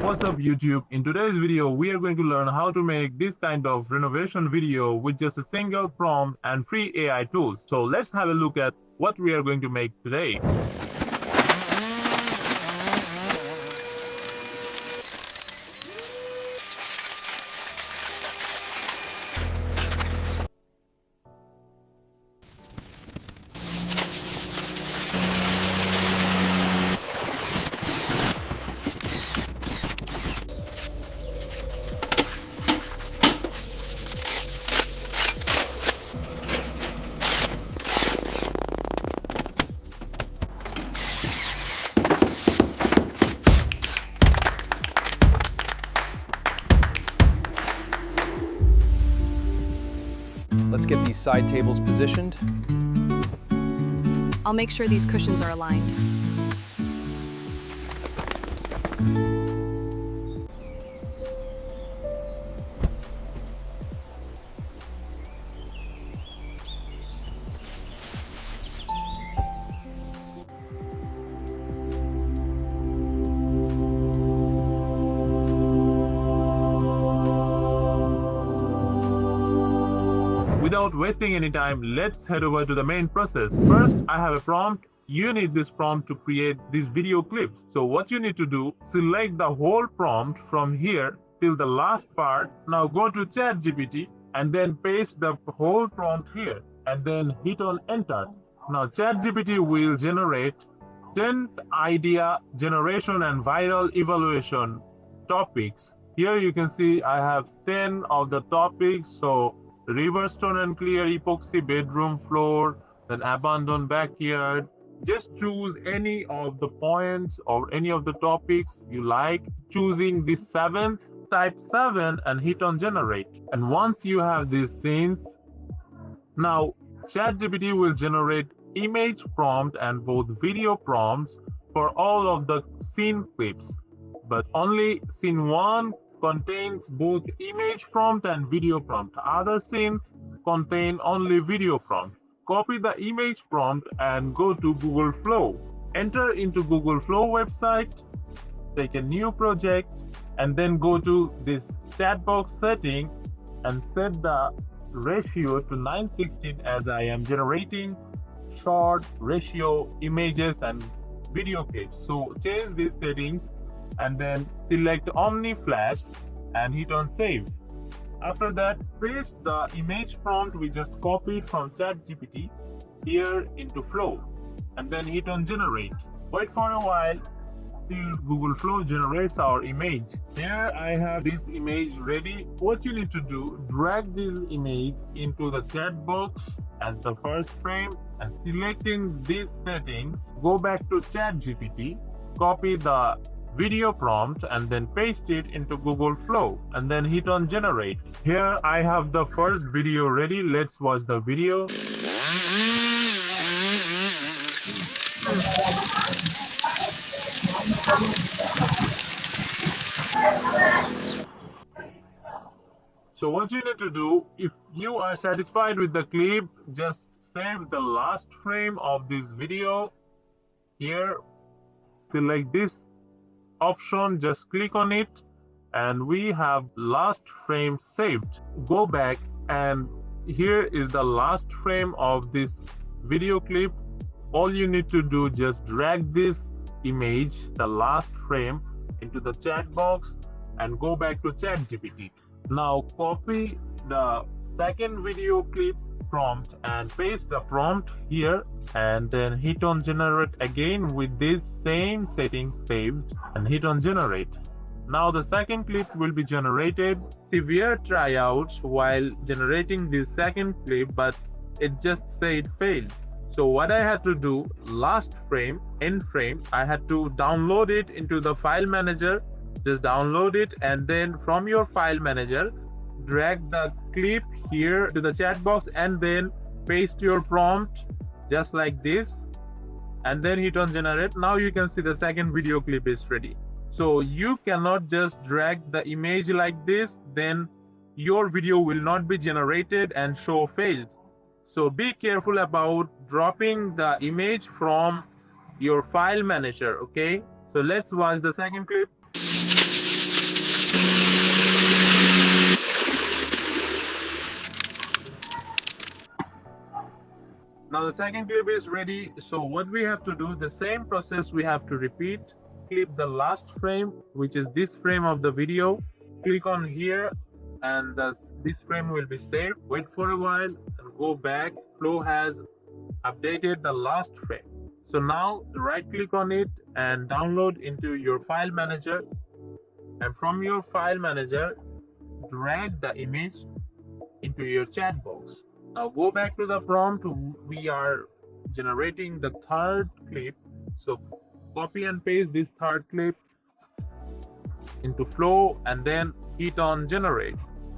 What's up YouTube? In today's video, we are going to learn how to make this kind of renovation video with just a single prompt and free AI tools. So let's have a look at what we are going to make today. Let's get these side tables positioned. I'll make sure these cushions are aligned. Without wasting any time, let's head over to the main process. First, I have a prompt. You need this prompt to create these video clips. So what you need to do, select the whole prompt from here till the last part. Now go to ChatGPT and then paste the whole prompt here and then hit on enter. Now ChatGPT will generate 10 idea generation and viral evaluation topics. Here you can see I have 10 of the topics. So river stone and clear epoxy bedroom floor, then abandoned backyard. Just choose any of the points or any of the topics you like, choosing the seventh, type 7 and hit on generate. And once you have these scenes, now ChatGPT will generate image prompt and both video prompts for all of the scene clips, but only scene 1 contains both image prompt and video prompt. Other scenes contain only video prompt. Copy the image prompt and go to Google Flow. Enter into Google Flow website, take a new project, and then go to this chat box setting and set the ratio to 9:16 as I am generating short ratio images and video clips. So change these settings and then select Omni Flash and hit on save. After that, paste the image prompt we just copied from ChatGPT here into Flow and then hit on generate. Wait for a while till Google Flow generates our image. Here I have this image ready. What you need to do, drag this image into the chat box at the first frame and selecting these settings, go back to ChatGPT, copy the video prompt and then paste it into Google Flow and then hit on generate. Here I have the first video ready. Let's watch the video. So what you need to do, if you are satisfied with the clip, just save the last frame of this video. Here, select this option, just click on it and we have last frame saved. Go back and here is the last frame of this video clip. All you need to do, just drag this image, the last frame, into the chat box and go back to ChatGPT. Now copy the second video clip prompt and paste the prompt here and then hit on generate again with this same settings saved and hit on generate. Now the second clip will be generated. Severe tryouts while generating this second clip, but it just said failed. So what I had to do, last frame, end frame, I had to download it into the file manager. Just download it and then from your file manager, drag the clip here to the chat box and then paste your prompt just like this and then hit on generate. Now you can see the second video clip is ready. So you cannot just drag the image like this, then your video will not be generated and show failed. So be careful about dropping the image from your file manager, okay? So let's watch the second clip. Now the second clip is ready. So what we have to do, the same process we have to repeat. Clip the last frame, which is this frame of the video. Click on here and this frame will be saved. Wait for a while and go back. Flow has updated the last frame. So now right click on it and download into your file manager, and from your file manager drag the image into your chat box. Now go back to the prompt. We are generating the third clip, so copy and paste this third clip into Flow and then hit on generate.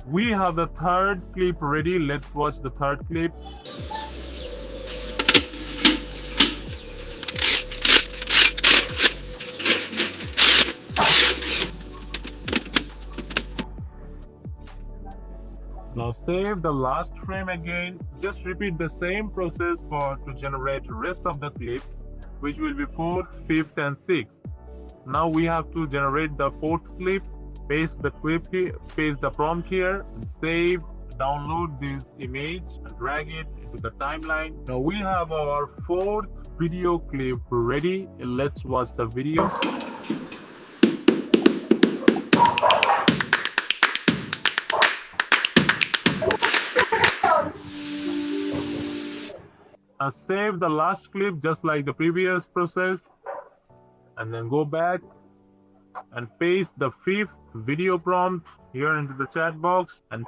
We have the third clip ready. Let's watch the third clip. Now save the last frame again. Just repeat the same process to generate rest of the clips, which will be 4th, 5th and 6th. Now we have to generate the 4th clip. Paste the clip here, paste the prompt here, and save, download this image and drag it into the timeline. Now we have our 4th video clip ready. Let's watch the video. Now save the last clip just like the previous process, and then go back and paste the 5th video prompt here into the chat box and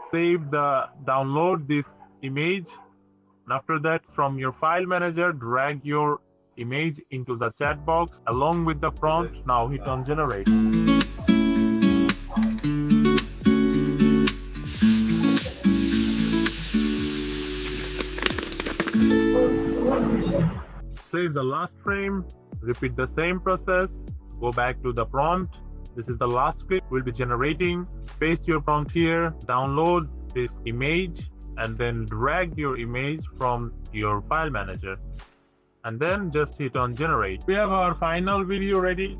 download this image. And after that, from your file manager, drag your image into the chat box along with the prompt. Now hit on generate. Save the last frame, repeat the same process, go back to the prompt. This is the last clip we'll be generating. Paste your prompt here, download this image, and then drag your image from your file manager. And then just hit on generate. We have our final video ready.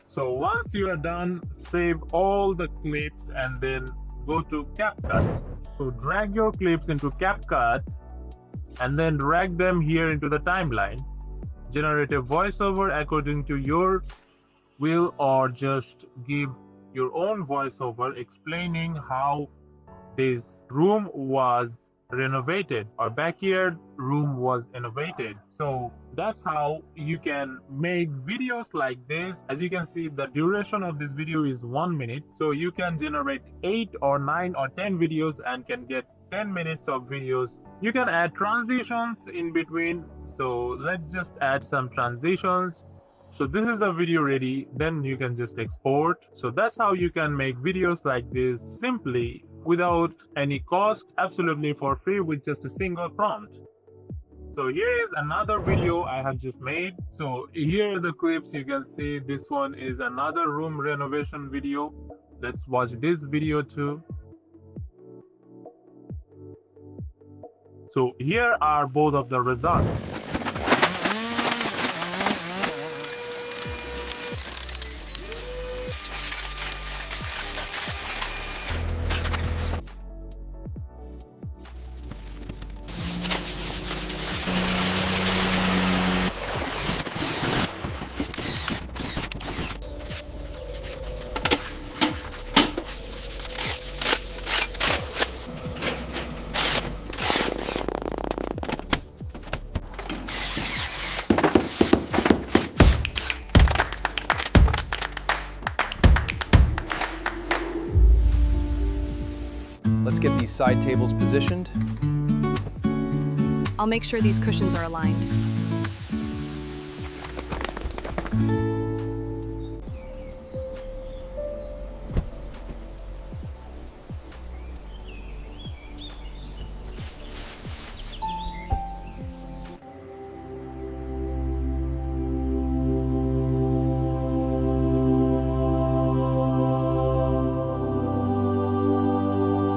So once you are done, save all the clips and then go to CapCut. So drag your clips into CapCut and then drag them here into the timeline. Generate a voiceover according to your will, or just give your own voiceover explaining how this room was renovated or backyard room was innovated. So that's how you can make videos like this. As you can see, the duration of this video is 1 minute, so you can generate 8 or 9 or 10 videos and can get 10 minutes of videos. You can add transitions in between, so let's just add some transitions. So this is the video ready, then you can just export. So that's how you can make videos like this simply without any cost, absolutely for free, with just a single prompt. So here is another video I have just made. So here are the clips. You can see this one is another room renovation video. Let's watch this video too. So here are both of the results. Let's get these side tables positioned. I'll make sure these cushions are aligned.